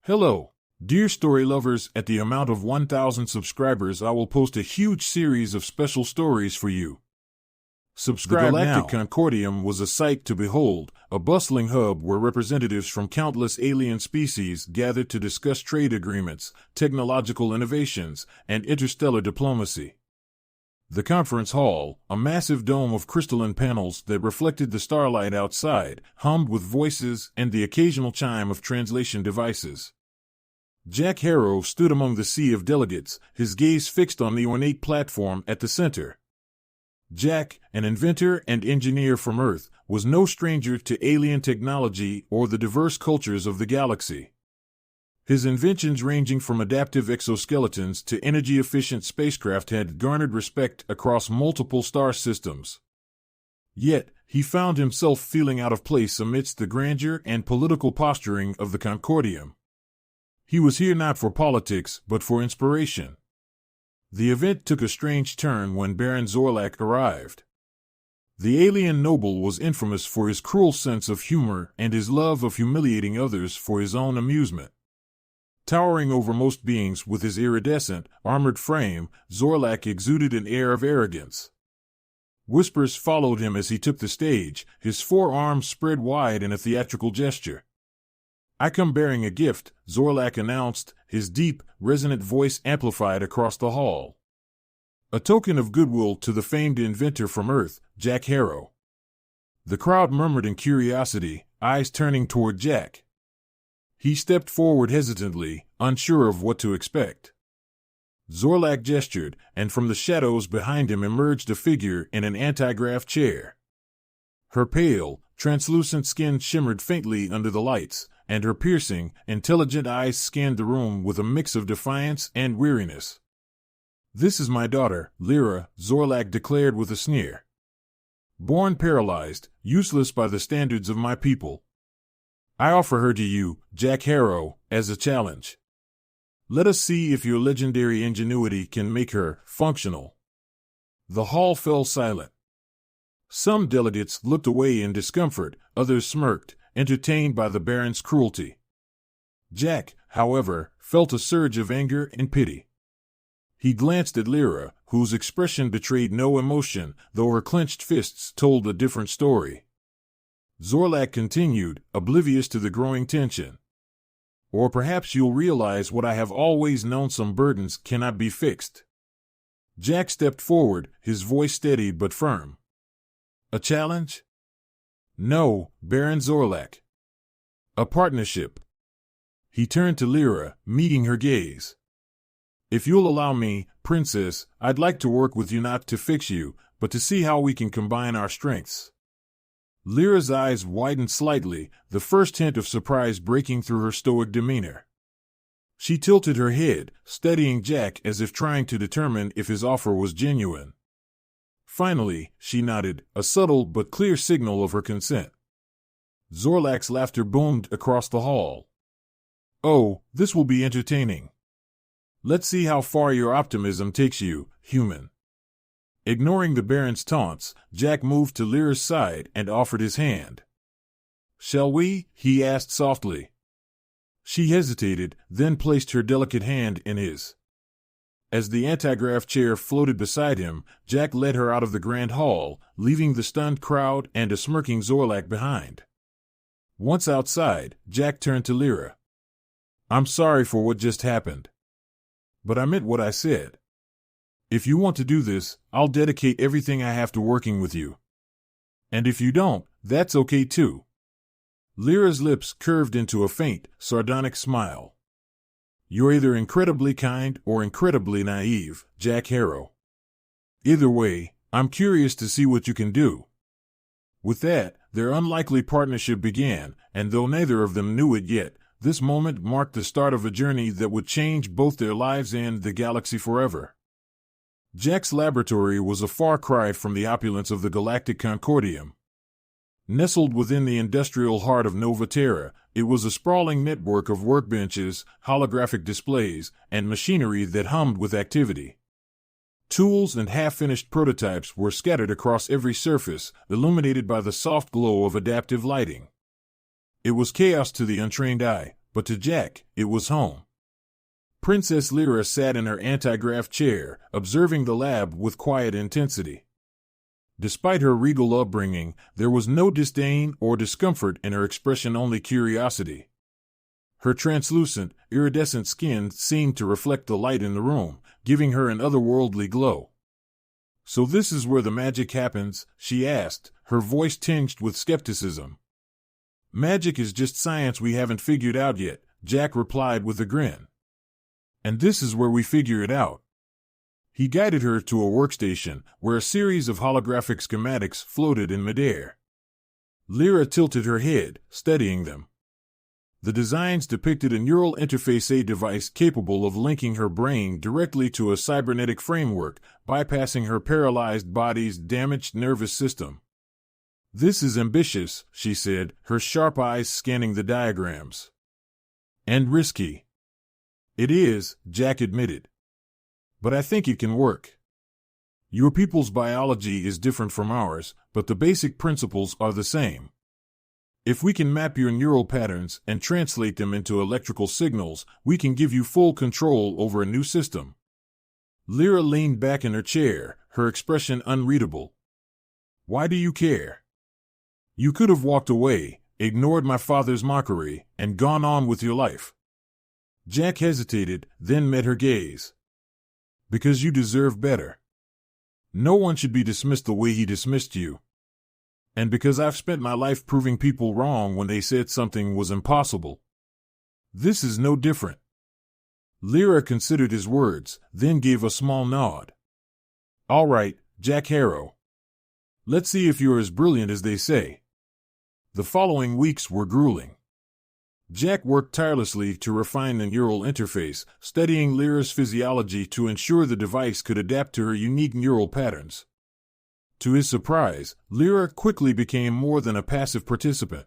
Hello, dear story lovers. At the amount of 1,000 subscribers, I will post a huge series of special stories for you. Subscribe now. The Galactic Concordium was a sight to behold, a bustling hub where representatives from countless alien species gathered to discuss trade agreements, technological innovations, and interstellar diplomacy. The conference hall, a massive dome of crystalline panels that reflected the starlight outside, hummed with voices and the occasional chime of translation devices. Jack Harrow stood among the sea of delegates, his gaze fixed on the ornate platform at the center. Jack, an inventor and engineer from Earth, was no stranger to alien technology or the diverse cultures of the galaxy. His inventions, ranging from adaptive exoskeletons to energy-efficient spacecraft, had garnered respect across multiple star systems. Yet, he found himself feeling out of place amidst the grandeur and political posturing of the Concordium. He was here not for politics, but for inspiration. The event took a strange turn when Baron Zorlak arrived. The alien noble was infamous for his cruel sense of humor and his love of humiliating others for his own amusement. Towering over most beings with his iridescent, armored frame, Zorlak exuded an air of arrogance. Whispers followed him as he took the stage, his forearms spread wide in a theatrical gesture. "I come bearing a gift," Zorlak announced, his deep, resonant voice amplified across the hall. "A token of goodwill to the famed inventor from Earth, Jack Harrow." The crowd murmured in curiosity, eyes turning toward Jack. He stepped forward hesitantly, unsure of what to expect. Zorlak gestured, and from the shadows behind him emerged a figure in an anti-grav chair. Her pale, translucent skin shimmered faintly under the lights, and her piercing, intelligent eyes scanned the room with a mix of defiance and weariness. "This is my daughter, Lyra," Zorlak declared with a sneer. "Born paralyzed, useless by the standards of my people. I offer her to you, Jack Harrow, as a challenge. Let us see if your legendary ingenuity can make her functional." The hall fell silent. Some delegates looked away in discomfort, others smirked, entertained by the Baron's cruelty. Jack, however, felt a surge of anger and pity. He glanced at Lyra, whose expression betrayed no emotion, though her clenched fists told a different story. Zorlak continued, oblivious to the growing tension. "Or perhaps you'll realize what I have always known: some burdens cannot be fixed." Jack stepped forward, his voice steady but firm. "A challenge?" "No, Baron Zorlak. A partnership." He turned to Lyra, meeting her gaze. "If you'll allow me, Princess, I'd like to work with you, not to fix you, but to see how we can combine our strengths." Lyra's eyes widened slightly, the first hint of surprise breaking through her stoic demeanor. She tilted her head, studying Jack as if trying to determine if his offer was genuine. Finally, she nodded, a subtle but clear signal of her consent. Zorlak's laughter boomed across the hall. "Oh, this will be entertaining. Let's see how far your optimism takes you, human." Ignoring the Baron's taunts, Jack moved to Lyra's side and offered his hand. "Shall we?" he asked softly. She hesitated, then placed her delicate hand in his. As the anti-grav chair floated beside him, Jack led her out of the grand hall, leaving the stunned crowd and a smirking Zorlak behind. Once outside, Jack turned to Lyra. "I'm sorry for what just happened. But I meant what I said. If you want to do this, I'll dedicate everything I have to working with you. And if you don't, that's okay too." Lyra's lips curved into a faint, sardonic smile. "You're either incredibly kind or incredibly naive, Jack Harrow. Either way, I'm curious to see what you can do." With that, their unlikely partnership began, and though neither of them knew it yet, this moment marked the start of a journey that would change both their lives and the galaxy forever. Jack's laboratory was a far cry from the opulence of the Galactic Concordium. Nestled within the industrial heart of Nova Terra, it was a sprawling network of workbenches, holographic displays, and machinery that hummed with activity. Tools and half-finished prototypes were scattered across every surface, illuminated by the soft glow of adaptive lighting. It was chaos to the untrained eye, But to Jack, it was home. Princess Lyra sat in her anti-grav chair, observing the lab with quiet intensity. Despite her regal upbringing, there was no disdain or discomfort in her expression, only curiosity. Her translucent, iridescent skin seemed to reflect the light in the room, giving her an otherworldly glow. "So this is where the magic happens?" she asked, her voice tinged with skepticism. "Magic is just science we haven't figured out yet," Jack replied with a grin. "And this is where we figure it out." He guided her to a workstation, where a series of holographic schematics floated in midair. Lyra tilted her head, studying them. The designs depicted a neural interface, a device capable of linking her brain directly to a cybernetic framework, bypassing her paralyzed body's damaged nervous system. "This is ambitious," she said, her sharp eyes scanning the diagrams. "And risky." "It is," Jack admitted. "But I think it can work. Your people's biology is different from ours, but the basic principles are the same. If we can map your neural patterns and translate them into electrical signals, we can give you full control over a new system." Lyra leaned back in her chair, her expression unreadable. "Why do you care? You could have walked away, ignored my father's mockery, and gone on with your life." Jack hesitated, then met her gaze. "Because you deserve better. No one should be dismissed the way he dismissed you. And because I've spent my life proving people wrong when they said something was impossible. This is no different." Lyra considered his words, then gave a small nod. "All right, Jack Harrow. Let's see if you're as brilliant as they say." The following weeks were grueling. Jack worked tirelessly to refine the neural interface, studying Lyra's physiology to ensure the device could adapt to her unique neural patterns. To his surprise, Lyra quickly became more than a passive participant.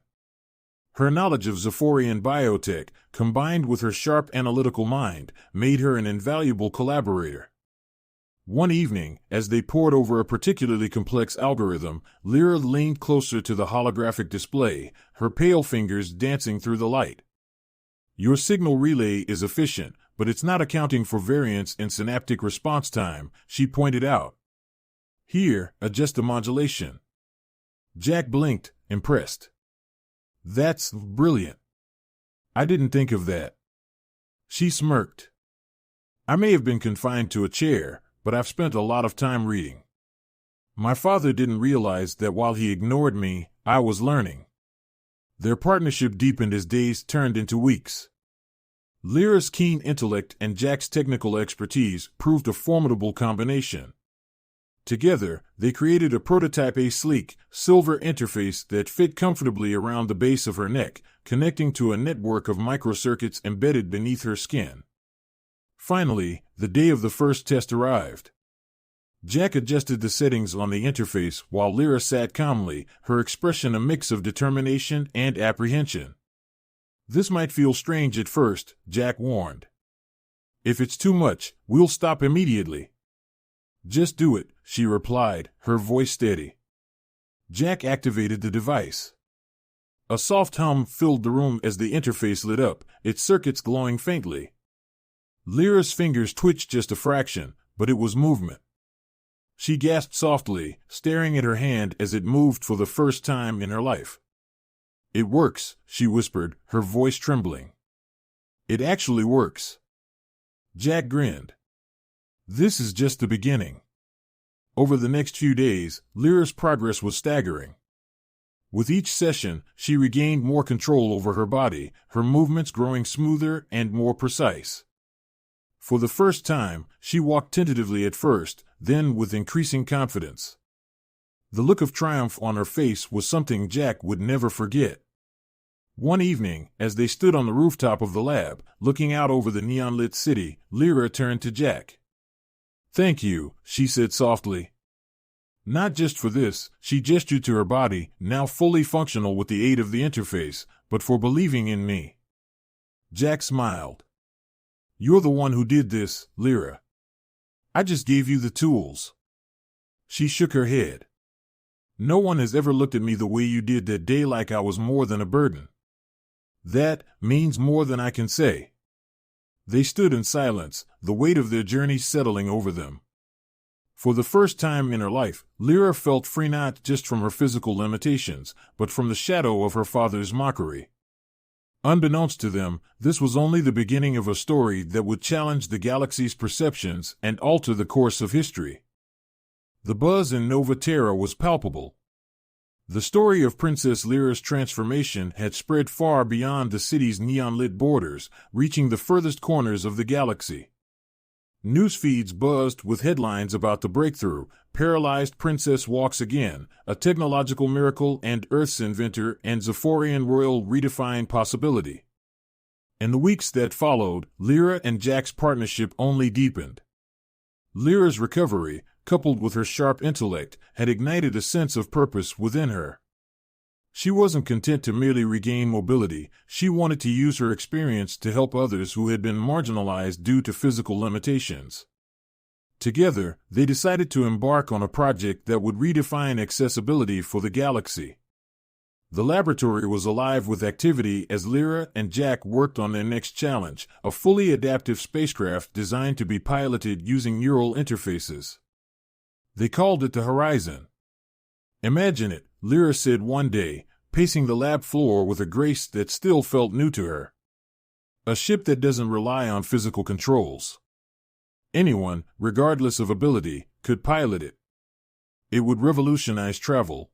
Her knowledge of Zephyrian biotech, combined with her sharp analytical mind, made her an invaluable collaborator. One evening, as they pored over a particularly complex algorithm, Lyra leaned closer to the holographic display, her pale fingers dancing through the light. "Your signal relay is efficient, but it's not accounting for variance in synaptic response time," she pointed out. "Here, adjust the modulation." Jack blinked, impressed. "That's brilliant. I didn't think of that." She smirked. "I may have been confined to a chair, but I've spent a lot of time reading. My father didn't realize that while he ignored me, I was learning." Their partnership deepened as days turned into weeks. Lyra's keen intellect and Jack's technical expertise proved a formidable combination. Together, they created a prototype, a sleek, silver interface that fit comfortably around the base of her neck, connecting to a network of microcircuits embedded beneath her skin. Finally, the day of the first test arrived. Jack adjusted the settings on the interface while Lyra sat calmly, her expression a mix of determination and apprehension. "This might feel strange at first," Jack warned. "If it's too much, we'll stop immediately." "Just do it," she replied, her voice steady. Jack activated the device. A soft hum filled the room as the interface lit up, its circuits glowing faintly. Lyra's fingers twitched just a fraction, but it was movement. She gasped softly, staring at her hand as it moved for the first time in her life. "It works," she whispered, her voice trembling. "It actually works." Jack grinned. "This is just the beginning." Over the next few days, Lyra's progress was staggering. With each session, she regained more control over her body, her movements growing smoother and more precise. For the first time, she walked tentatively at first, then with increasing confidence. The look of triumph on her face was something Jack would never forget. One evening, as they stood on the rooftop of the lab, looking out over the neon-lit city, Lyra turned to Jack. "Thank you," she said softly. "Not just for this," she gestured to her body, now fully functional with the aid of the interface, "but for believing in me." Jack smiled. "You're the one who did this, Lyra. I just gave you the tools." She shook her head. "No one has ever looked at me the way you did that day, like I was more than a burden. That means more than I can say. They stood in silence, the weight of their journey settling over them. For the first time in her life, Lyra felt free not just from her physical limitations, but from the shadow of her father's mockery. Unbeknownst to them, this was only the beginning of a story that would challenge the galaxy's perceptions and alter the course of history. The buzz in Nova Terra was palpable. The story of Princess Lyra's transformation had spread far beyond the city's neon-lit borders, reaching the furthest corners of the galaxy. News feeds buzzed with headlines about the breakthrough, Paralyzed Princess Walks Again, a technological miracle and Earth's inventor and Zephyrian royal redefine possibility. In the weeks that followed, Lyra and Jack's partnership only deepened. Lyra's recovery, coupled with her sharp intellect, had ignited a sense of purpose within her. She wasn't content to merely regain mobility, she wanted to use her experience to help others who had been marginalized due to physical limitations. Together, they decided to embark on a project that would redefine accessibility for the galaxy. The laboratory was alive with activity as Lyra and Jack worked on their next challenge, a fully adaptive spacecraft designed to be piloted using neural interfaces. They called it the Horizon. "Imagine it," Lyra said one day, pacing the lab floor with a grace that still felt new to her. "A ship that doesn't rely on physical controls. Anyone, regardless of ability, could pilot it. It would revolutionize travel."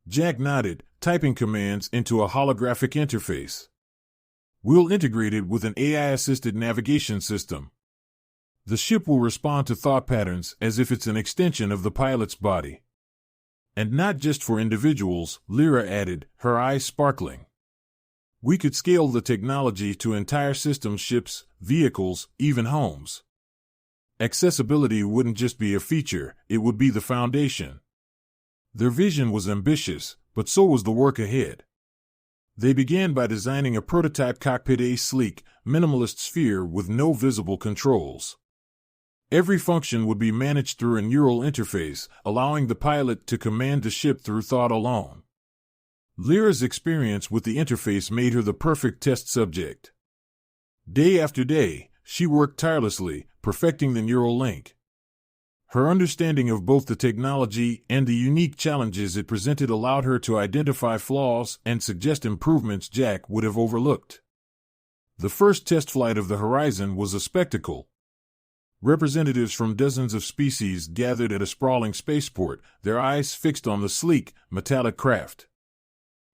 Jack nodded, typing commands into a holographic interface. "We'll integrate it with an AI-assisted navigation system. The ship will respond to thought patterns as if it's an extension of the pilot's body." "And not just for individuals," Lyra added, her eyes sparkling. "We could scale the technology to entire systems, ships, vehicles, even homes. Accessibility wouldn't just be a feature, it would be the foundation." Their vision was ambitious, but so was the work ahead. They began by designing a prototype cockpit, a sleek, minimalist sphere with no visible controls. Every function would be managed through a neural interface, allowing the pilot to command the ship through thought alone. Lyra's experience with the interface made her the perfect test subject. Day after day, she worked tirelessly, perfecting the neural link. Her understanding of both the technology and the unique challenges it presented allowed her to identify flaws and suggest improvements Jack would have overlooked. The first test flight of the Horizon was a spectacle. Representatives from dozens of species gathered at a sprawling spaceport, their eyes fixed on the sleek, metallic craft.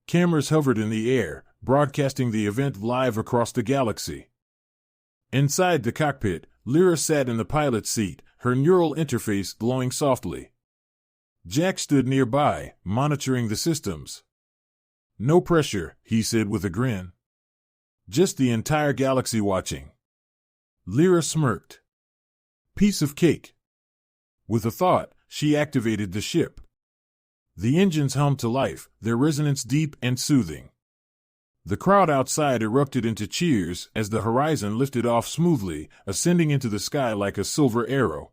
Cameras hovered in the air, broadcasting the event live across the galaxy. Inside the cockpit, Lyra sat in the pilot's seat, her neural interface glowing softly. Jack stood nearby, monitoring the systems. "No pressure," he said with a grin. "Just the entire galaxy watching." Lyra smirked. "Piece of cake." With a thought, she activated the ship. The engines hummed to life, their resonance deep and soothing. The crowd outside erupted into cheers as the Horizon lifted off smoothly, ascending into the sky like a silver arrow.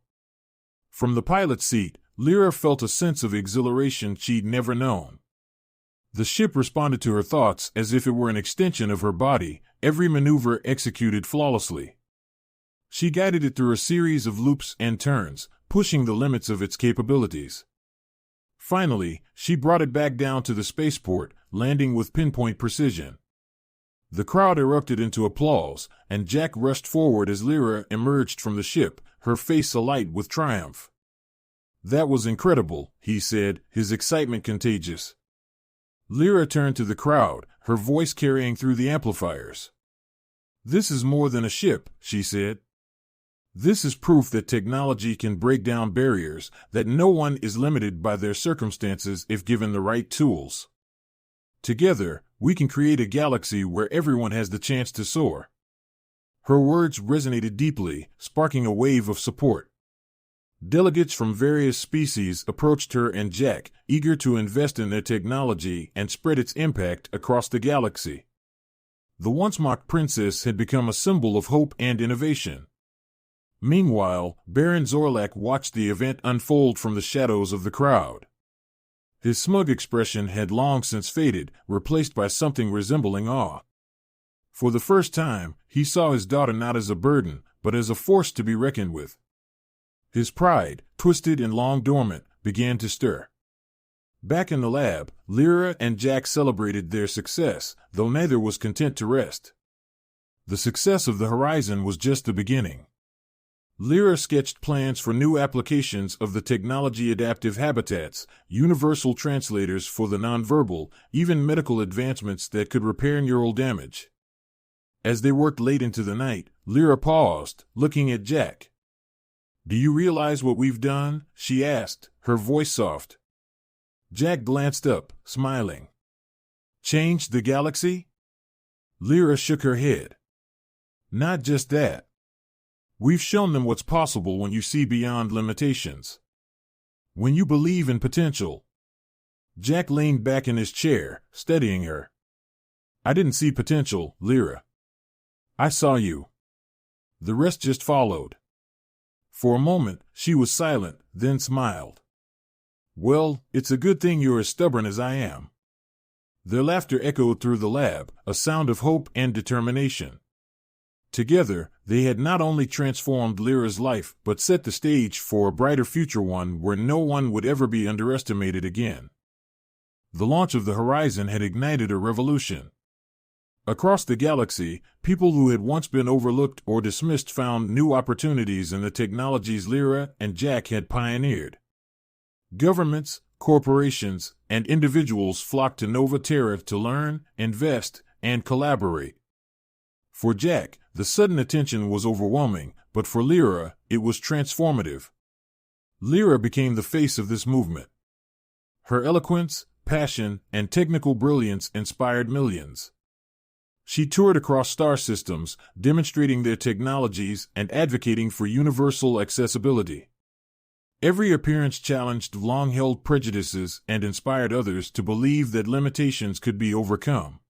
From the pilot's seat, Lyra felt a sense of exhilaration she'd never known. The ship responded to her thoughts as if it were an extension of her body, every maneuver executed flawlessly. She guided it through a series of loops and turns, pushing the limits of its capabilities. Finally, she brought it back down to the spaceport, landing with pinpoint precision. The crowd erupted into applause, and Jack rushed forward as Lyra emerged from the ship, her face alight with triumph. "That was incredible," he said, his excitement contagious. Lyra turned to the crowd, her voice carrying through the amplifiers. "This is more than a ship," she said. "This is proof that technology can break down barriers, that no one is limited by their circumstances if given the right tools. Together, we can create a galaxy where everyone has the chance to soar." Her words resonated deeply, sparking a wave of support. Delegates from various species approached her and Jack, eager to invest in their technology and spread its impact across the galaxy. The once mocked princess had become a symbol of hope and innovation. Meanwhile, Baron Zorlak watched the event unfold from the shadows of the crowd. His smug expression had long since faded, replaced by something resembling awe. For the first time, he saw his daughter not as a burden, but as a force to be reckoned with. His pride, twisted and long dormant, began to stir. Back in the lab, Lyra and Jack celebrated their success, though neither was content to rest. The success of the Horizon was just the beginning. Lyra sketched plans for new applications of the technology, adaptive habitats, universal translators for the nonverbal, even medical advancements that could repair neural damage. As they worked late into the night, Lyra paused, looking at Jack. "Do you realize what we've done?" she asked, her voice soft. Jack glanced up, smiling. "Changed the galaxy?" Lyra shook her head. "Not just that. We've shown them what's possible when you see beyond limitations. When you believe in potential." Jack leaned back in his chair, studying her. "I didn't see potential, Lyra. I saw you." The rest just followed. For a moment, she was silent, then smiled. "Well, it's a good thing you're as stubborn as I am." Their laughter echoed through the lab, a sound of hope and determination. Together, they had not only transformed Lyra's life, but set the stage for a brighter future, one where no one would ever be underestimated again. The launch of the Horizon had ignited a revolution. Across the galaxy, people who had once been overlooked or dismissed found new opportunities in the technologies Lyra and Jack had pioneered. Governments, corporations, and individuals flocked to Nova Terra to learn, invest, and collaborate. For Jack, the sudden attention was overwhelming, but for Lyra, it was transformative. Lyra became the face of this movement. Her eloquence, passion, and technical brilliance inspired millions. She toured across star systems, demonstrating their technologies and advocating for universal accessibility. Every appearance challenged long-held prejudices and inspired others to believe that limitations could be overcome.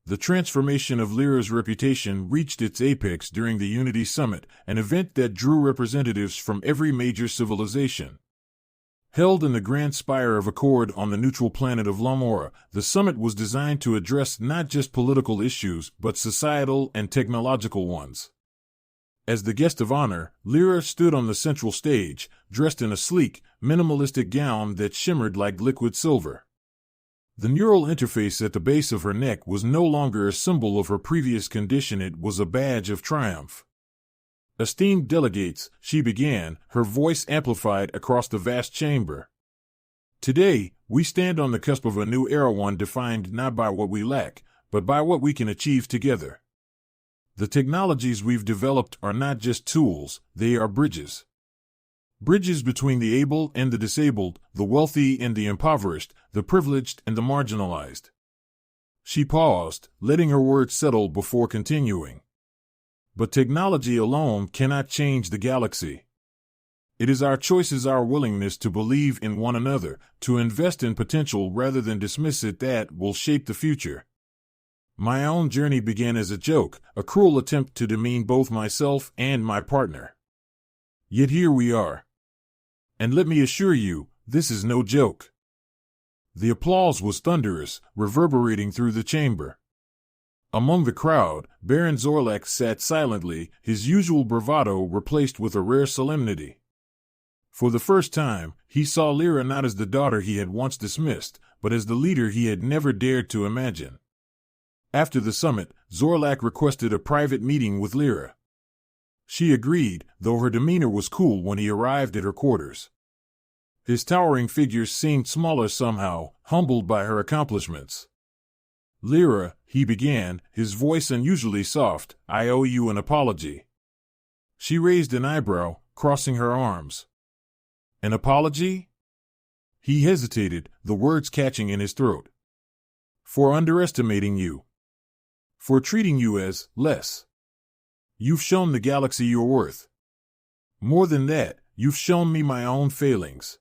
The transformation of Lyra's reputation reached its apex during the Unity Summit, an event that drew representatives from every major civilization. Held in the Grand Spire of Accord on the neutral planet of Lamora, the summit was designed to address not just political issues but societal and technological ones. As the guest of honor, Lyra stood on the central stage, dressed in a sleek, minimalistic gown that shimmered like liquid silver. The neural interface at the base of her neck was no longer a symbol of her previous condition, it was a badge of triumph. "Esteemed delegates," she began, her voice amplified across the vast chamber. "Today, we stand on the cusp of a new era, one defined not by what we lack, but by what we can achieve together. The technologies we've developed are not just tools, they are bridges. Bridges between the able and the disabled, the wealthy and the impoverished, the privileged and the marginalized." She paused, letting her words settle before continuing. "But technology alone cannot change the galaxy. It is our choices, our willingness to believe in one another, to invest in potential rather than dismiss it, that will shape the future. My own journey began as a joke, a cruel attempt to demean both myself and my partner. Yet here we are. And let me assure you, this is no joke." The applause was thunderous, reverberating through the chamber. Among the crowd, Baron Zorlak sat silently, his usual bravado replaced with a rare solemnity. For the first time, he saw Lyra not as the daughter he had once dismissed, but as the leader he had never dared to imagine. After the summit, Zorlak requested a private meeting with Lyra. She agreed, though her demeanor was cool when he arrived at her quarters. His towering figure seemed smaller somehow, humbled by her accomplishments. "Lyra," he began, his voice unusually soft, "I owe you an apology." She raised an eyebrow, crossing her arms. "An apology?" He hesitated, the words catching in his throat. "For underestimating you. For treating you as less. You've shown the galaxy your worth. More than that, you've shown me my own failings."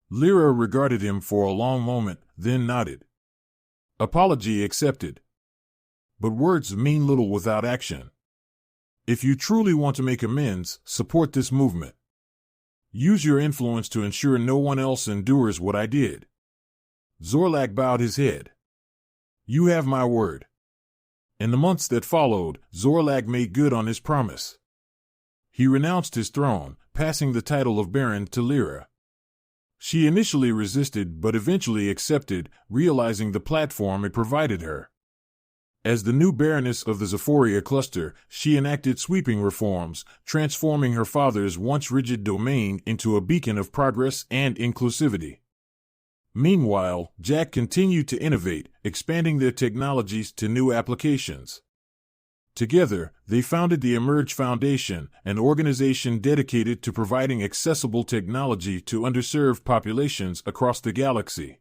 Lyra regarded him for a long moment, then nodded. "Apology accepted. But words mean little without action. If you truly want to make amends, support this movement. Use your influence to ensure no one else endures what I did." Zorlak bowed his head. "You have my word. In the months that followed, Zorlag made good on his promise. He renounced his throne, passing the title of Baron to Lyra. She initially resisted but eventually accepted, realizing the platform it provided her. As the new Baroness of the Zephoria cluster, she enacted sweeping reforms, transforming her father's once rigid domain into a beacon of progress and inclusivity. Meanwhile, Jack continued to innovate, expanding their technologies to new applications. Together, they founded the Emerge Foundation, an organization dedicated to providing accessible technology to underserved populations across the galaxy.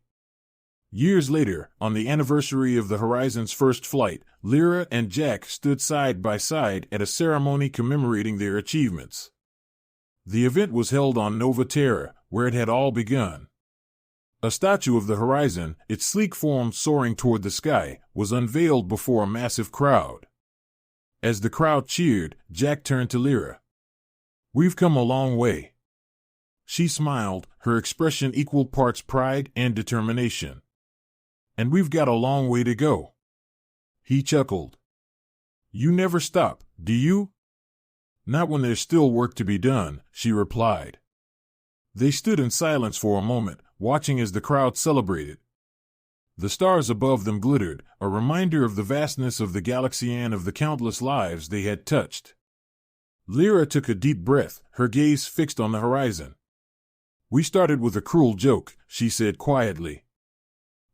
Years later, on the anniversary of the Horizon's first flight, Lyra and Jack stood side by side at a ceremony commemorating their achievements. The event was held on Nova Terra, where it had all begun. A statue of the Horizon, its sleek form soaring toward the sky, was unveiled before a massive crowd. As the crowd cheered, Jack turned to Lyra. "We've come a long way." She smiled, her expression equal parts pride and determination. "And we've got a long way to go." He chuckled. "You never stop, do you?" "Not when there's still work to be done," she replied. They stood in silence for a moment, watching as the crowd celebrated. The stars above them glittered, a reminder of the vastness of the galaxy and of the countless lives they had touched. Lyra took a deep breath, her gaze fixed on the horizon. "We started with a cruel joke," she said quietly.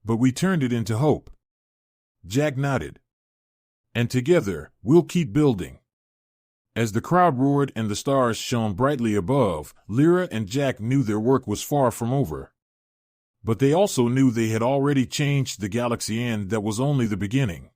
"But we turned it into hope." Jack nodded. "And together, we'll keep building." As the crowd roared and the stars shone brightly above, Lyra and Jack knew their work was far from over. But they also knew they had already changed the galaxy, and that was only the beginning.